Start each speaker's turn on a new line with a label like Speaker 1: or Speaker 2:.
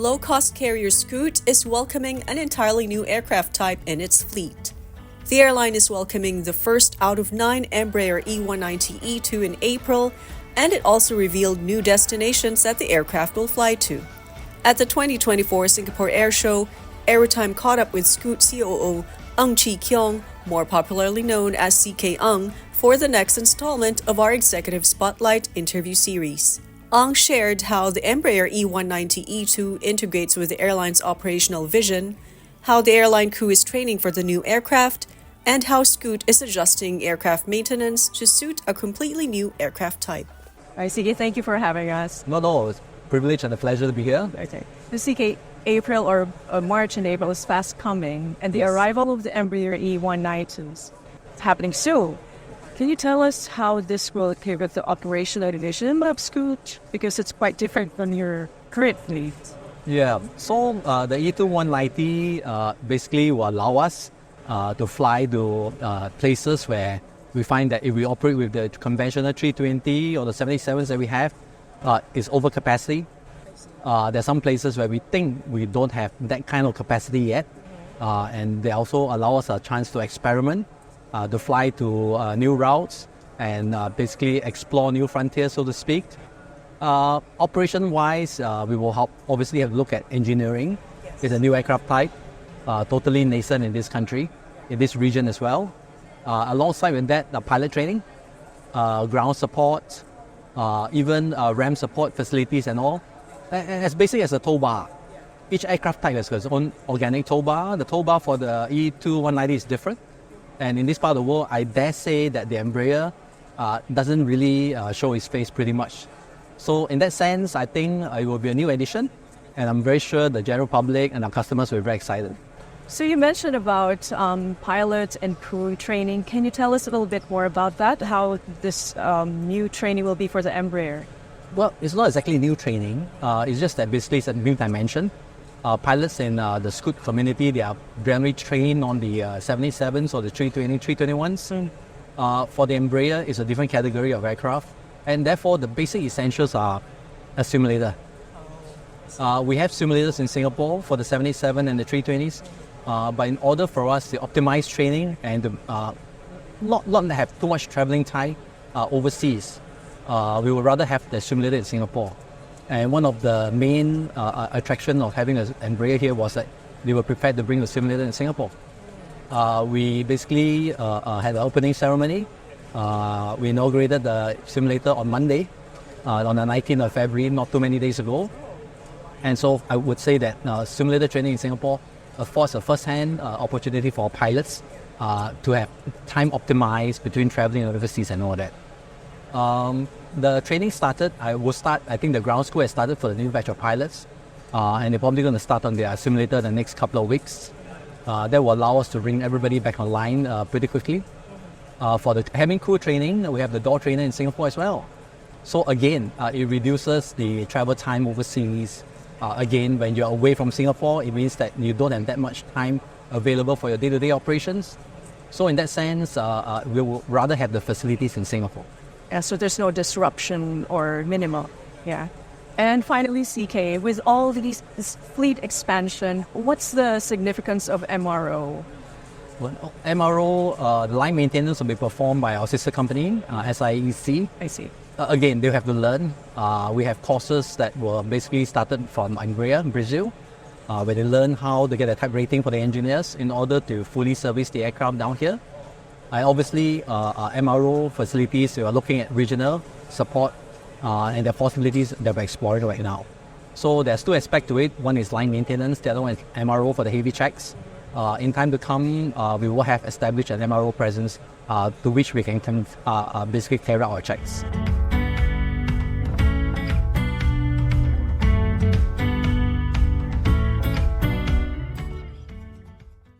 Speaker 1: low-cost carrier Scoot is welcoming an entirely new aircraft type in its fleet. The airline is welcoming the first out of 9 Embraer E190-E2 in April, and it also revealed new destinations that the aircraft will fly to. At the 2024 Singapore Airshow, AeroTime caught up with Scoot COO Chee Keong, more popularly known as Keong, for the next installment of our Executive Spotlight interview series. Shared how the Embraer E190-E2 integrates with the airline's operational vision, how the airline crew is training for the new aircraft, and how Scoot is adjusting aircraft maintenance to suit a completely new aircraft type.
Speaker 2: All right, CK, thank you for having us.
Speaker 3: No, it's a privilege and a pleasure to be here.
Speaker 2: Okay. So CK, April or March and April is fast coming, and the arrival of the Embraer E190 is happening soon. Can you tell us how this will pivot the operational division of Scoot? Because it's quite different from your current fleet.
Speaker 3: Yeah, so the E2 basically will allow us to fly to places where we find that if we operate with the conventional 320 or the 77s that we have, it's overcapacity. There are some places where we think we don't have that kind of capacity yet, and they also allow us a chance to experiment, to fly to new routes and basically explore new frontiers, so to speak. Operation-wise, we will obviously have to look at engineering. Yes. It's a new aircraft type, totally nascent in this country, in this region as well. Alongside with that, the pilot training, ground support, even RAM support facilities and all. As basically as a tow bar. Each aircraft type has its own organic tow bar. The tow bar for the E2 is different. And in this part of the world, I dare say that the Embraer doesn't really show its face pretty much. So in that sense, I think it will be a new addition, and I'm very sure the general public and our customers will be very excited.
Speaker 2: So you mentioned about pilot and crew training. Can you tell us a little bit more about that, how this new training will be for the Embraer?
Speaker 3: Well, it's not exactly new training. It's just that basically it's a new dimension. Pilots in the Scoot community, they are generally trained on the 77s or the 320, 321s. For the Embraer, it's a different category of aircraft. And therefore, the basic essentials are a simulator. We have simulators in Singapore for the 77 and the 320s. But in order for us to optimize training and to not have too much traveling time overseas, we would rather have the simulator in Singapore. And one of the main attraction of having an Embraer here was that they were prepared to bring the simulator in Singapore. We basically had an opening ceremony. We inaugurated the simulator on Monday, on the 19th of February, not too many days ago. And so I would say that simulator training in Singapore affords a first-hand opportunity for pilots to have time optimized between traveling overseas and all that. The training started, I think the ground school has started for the new batch of pilots, and they're probably going to start on their simulator the next couple of weeks. That will allow us to bring everybody back online pretty quickly. For the cabin crew training, we have the door trainer in Singapore as well. So again, it reduces the travel time overseas. Again, when you're away from Singapore, it means that you don't have that much time available for your day-to-day operations. So in that sense, we would rather have the facilities in Singapore.
Speaker 2: Yeah, so there's no disruption or minimal. Yeah. And finally, CK, with all this fleet expansion, what's the significance of MRO?
Speaker 3: Well, MRO, the line maintenance will be performed by our sister company, SIEC.
Speaker 2: I see.
Speaker 3: Again, they'll have to learn. We have courses that were basically started from Embraer, Brazil, where they learn how to get a type rating for the engineers in order to fully service the aircraft down here. Obviously, MRO facilities, we are looking at regional support and the possibilities that we're exploring right now. So there's two aspects to it. One is line maintenance, the other one is MRO for the heavy checks. In time to come, we will have established an MRO presence to which we can basically carry out our checks.